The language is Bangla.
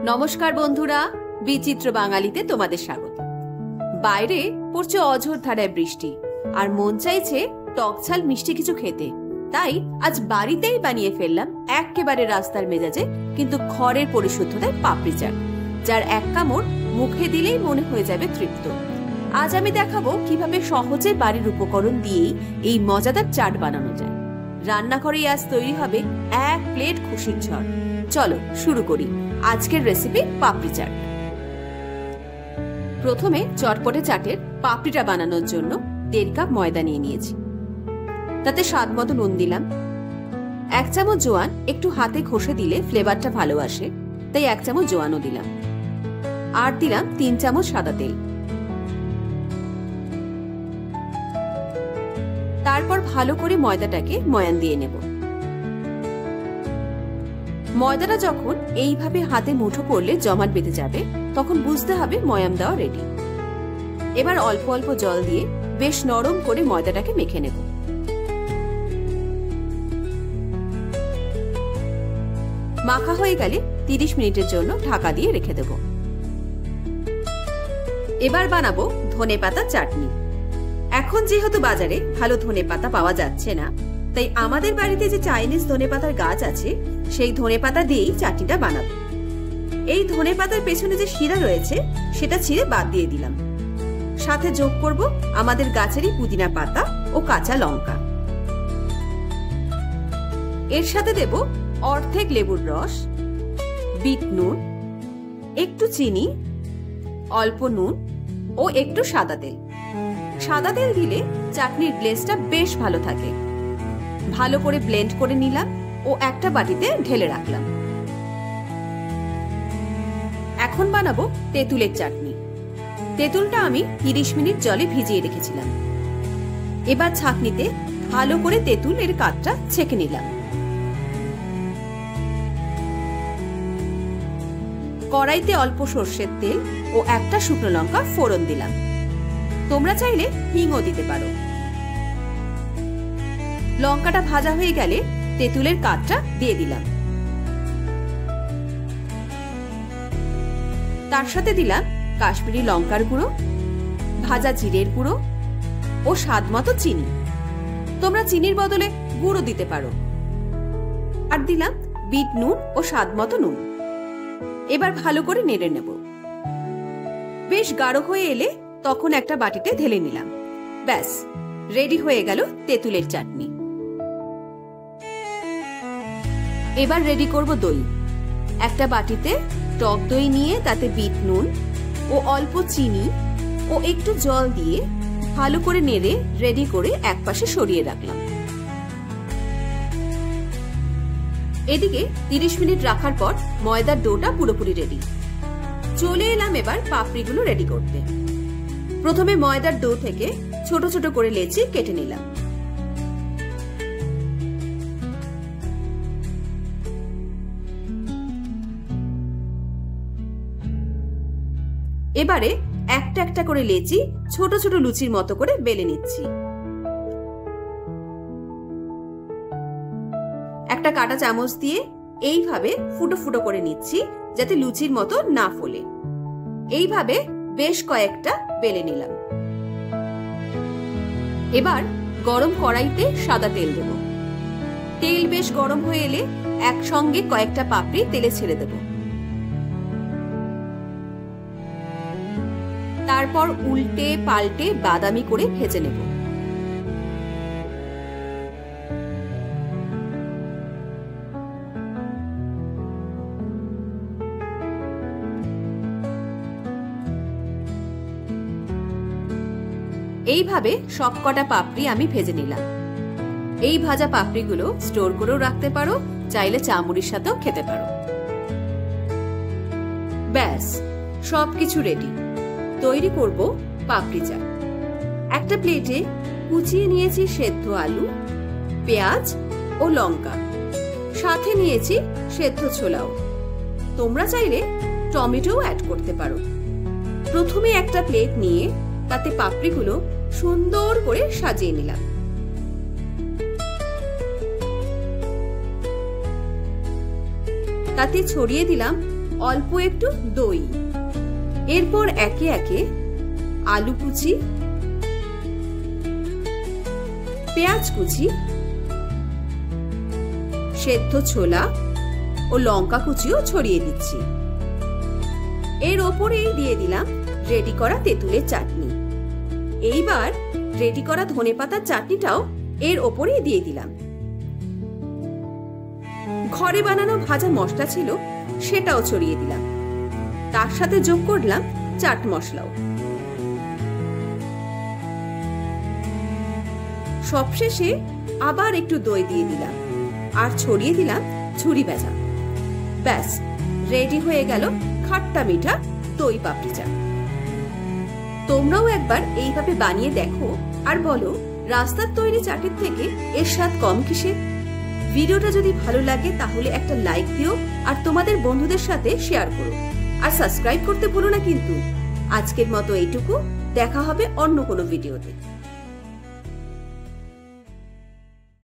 নমস্কার বন্ধুরা, বিচিত্র বাঙালিতে তোমাদের স্বাগত। বাইরে পড়ছে অঝোর ধারায় বৃষ্টি, আর মন চাইছে টকঝাল মিষ্টি কিছু খেতে। তাই আজ বাড়িতেই বানিয়ে ফেললাম একেবারে রাস্তার মেজাজে কিন্তু খড়ের পরিশুদ্ধতায় পাপড়ি চাট, যার এক কামড় মুখে দিলেই মনে হয়ে যাবে তৃপ্ত। আজ আমি দেখাবো কিভাবে সহজে বাড়ির উপকরণ দিয়েই এই মজাদার চাট বানানো যায়। রান্নাঘরেই আজ তৈরি হবে এক প্লেট খুশির ঝড়। চলো শুরু করি আজকের রেসিপি পাপড়ি চাট। প্রথমে চটপটে চাটের পাপড়িটা বানানোর জন্য 1.5 কাপ ময়দা নিয়ে নিয়েছি। তাতে স্বাদ মতো নুন দিলাম, 1 চামচ জোয়ান, একটু হাতে ঘষে দিলে ফ্লেভারটা ভালো আসে, তাই 1 চামচ জোয়ানও দিলাম। আর দিলাম 3 চামচ সাদা তেল। তারপর ভালো করে ময়দাটাকে ময়ান দিয়ে নেব। ময়দাটা যখন এইভাবে হাতে মুঠো করলে জমাট বেঁধে যাবে, তখন বুঝতে হবে ময়াম দেওয়া রেডি। এবার অল্প অল্প জল দিয়ে বেশ নরম করে ময়দাটাকে মেখে নেব। মাখা হয়ে গেলে 30 মিনিটের জন্য ঢাকা দিয়ে রেখে দেব। এবার বানাবো ধনেপাতা চাটনি। এখন যেহেতু বাজারে ভালো ধনেপাতা পাওয়া যাচ্ছে না, তাই আমাদের বাড়িতে যে চাইনিজ ধনেপাতার গাছ আছে সেই ধনেপাতা দিয়েই চাটনিটা বানাবো। এই ধনেপাতার পেছনে যে শিরা রয়েছে সেটা ছিঁড়ে বাদ দিয়ে দিলাম। সাথে যোগ করব আমাদের গাছেরই পুদিনা পাতা ও কাঁচা লঙ্কা। এর সাথে দেব অর্ধেক লেবুর রস, বিট নুন, একটু চিনি, অল্প নুন ও একটু সাদা তেল। সাদা তেল দিলে চাটনির গ্লেজটা বেশ ভালো থাকে। ভালো করে ব্লেন্ড করে নিলাম ও একটা বাটিতে ঢেলে রাখলাম। এখন বানাবো তেঁতুলের চাটনি। তেঁতুলটা আমি 30 মিনিট জলে ভিজিয়ে রেখেছিলাম। এবার ছাঁকনিতে ভালো করে তেঁতুলের কাঠটা ছেঁকে নিলাম। কড়াইতে অল্প সর্ষের তেল ও একটা শুকনো লঙ্কা ফোড়ন দিলাম। তোমরা চাইলে হিংও দিতে পারো। লঙ্কাটা ভাজা হয়ে গেলে তেঁতুলের কাঠটা দিয়ে দিলাম। তার সাথে দিলাম কাশ্মীরি লঙ্কার গুঁড়ো, ভাজা জিরের গুঁড়ো ও স্বাদ মতো চিনি। তোমরা চিনির বদলে গুঁড়ো দিতে পারো। আর দিলাম বিট নুন ও স্বাদ মতো নুন। এবার ভালো করে নেড়ে নেব। বেশ গাঢ় হয়ে এলে তখন একটা বাটিতে ঢেলে নিলাম। ব্যাস, রেডি হয়ে গেল তেঁতুলের চাটনি। এবার রেডি করব দই। একটা বাটিতে টক দই নিয়ে তাতে বিট নুন ও অল্প চিনি ও একটু জল দিয়ে ভালো করে নেড়ে রেডি করে একপাশে সরিয়ে রাখলাম। এদিকে 30 মিনিট রাখার পর ময়দার ডোটা পুরোপুরি রেডি। চলে এলাম এবার পাপড়িগুলো রেডি করতে। প্রথমে ময়দার ডো থেকে ছোট ছোট করে লেচি কেটে নিলাম। এবারে একটা একটা করে লেচি ছোট ছোট লুচির মতো করে বেলে নিচ্ছি। একটা কাঁটা চামচ দিয়ে এইভাবে ফুটো ফুটো করে নিচ্ছি, যাতে লুচির মতো না ফোলে। এইভাবে বেশ কয়েকটা বেলে নিলাম। এবার গরম কড়াইতে সাদা তেল দেব। তেল বেশ গরম হয়ে এলে একসঙ্গে কয়েকটা পাপড়ি তেলে ছেড়ে দেব। তারপর উল্টে পাল্টে বাদামি করে ভেজে নেব। এইভাবে সবকটা পাপড়ি আমি ভেজে নিলাম। এই ভাজা পাপড়িগুলো স্টোর করেও রাখতে পারো, চাইলে চামড়ির সাথেও খেতে পারো। ব্যাস, সবকিছু রেডি। তৈরি করব পাপড়ি চাট। একটা প্লেটে কুচিয়ে নিয়েছি সেদ্ধ আলু, পেঁয়াজ ও লঙ্কা, সাথে নিয়েছি সেদ্ধ ছোলাও। তোমরা চাইলে টমেটোও অ্যাড করতে পারো। প্রথমে একটা প্লেট নিয়ে তাতে পাপড়িগুলো সুন্দর করে সাজিয়ে নিলাম। তাতে ছড়িয়ে দিলাম অল্প একটু দই। এরপর একে একে আলু কুচি, পেঁয়াজ কুচি, সেদ্ধ ছোলা ও লঙ্কা কুচিও ছড়িয়ে দিচ্ছি। এর ওপরেই দিয়ে দিলাম রেডি করা তেঁতুলের চাটনি। এইবার রেডি করা ধনেপাতার চাটনিটাও এর ওপরেই দিয়ে দিলাম। ঘরে বানানো ভাজা মশলা ছিল, সেটাও ছড়িয়ে দিলাম। তার সাথে যোগ করলাম চাট মশলাও। সবশেষে আবার একটু দই দিয়ে দিলাম আর ছড়িয়ে দিলাম ঝুরি ভাজা। ব্যাস, রেডি হয়ে গেল খাট্টা মিঠা দই পাপড়ি চাট। তোমরাও একবার এইভাবে বানিয়ে দেখো আর বলো রাস্তার তৈরি চাটের থেকে এর স্বাদ কম কিসে। ভিডিওটা যদি ভালো লাগে তাহলে একটা লাইক দিও আর তোমাদের বন্ধুদের সাথে শেয়ার করো। আর সাবস্ক্রাইব করতে ভুলো না কিন্তু। আজকের মতো এইটুকু, দেখা হবে অন্য কোনো ভিডিওতে।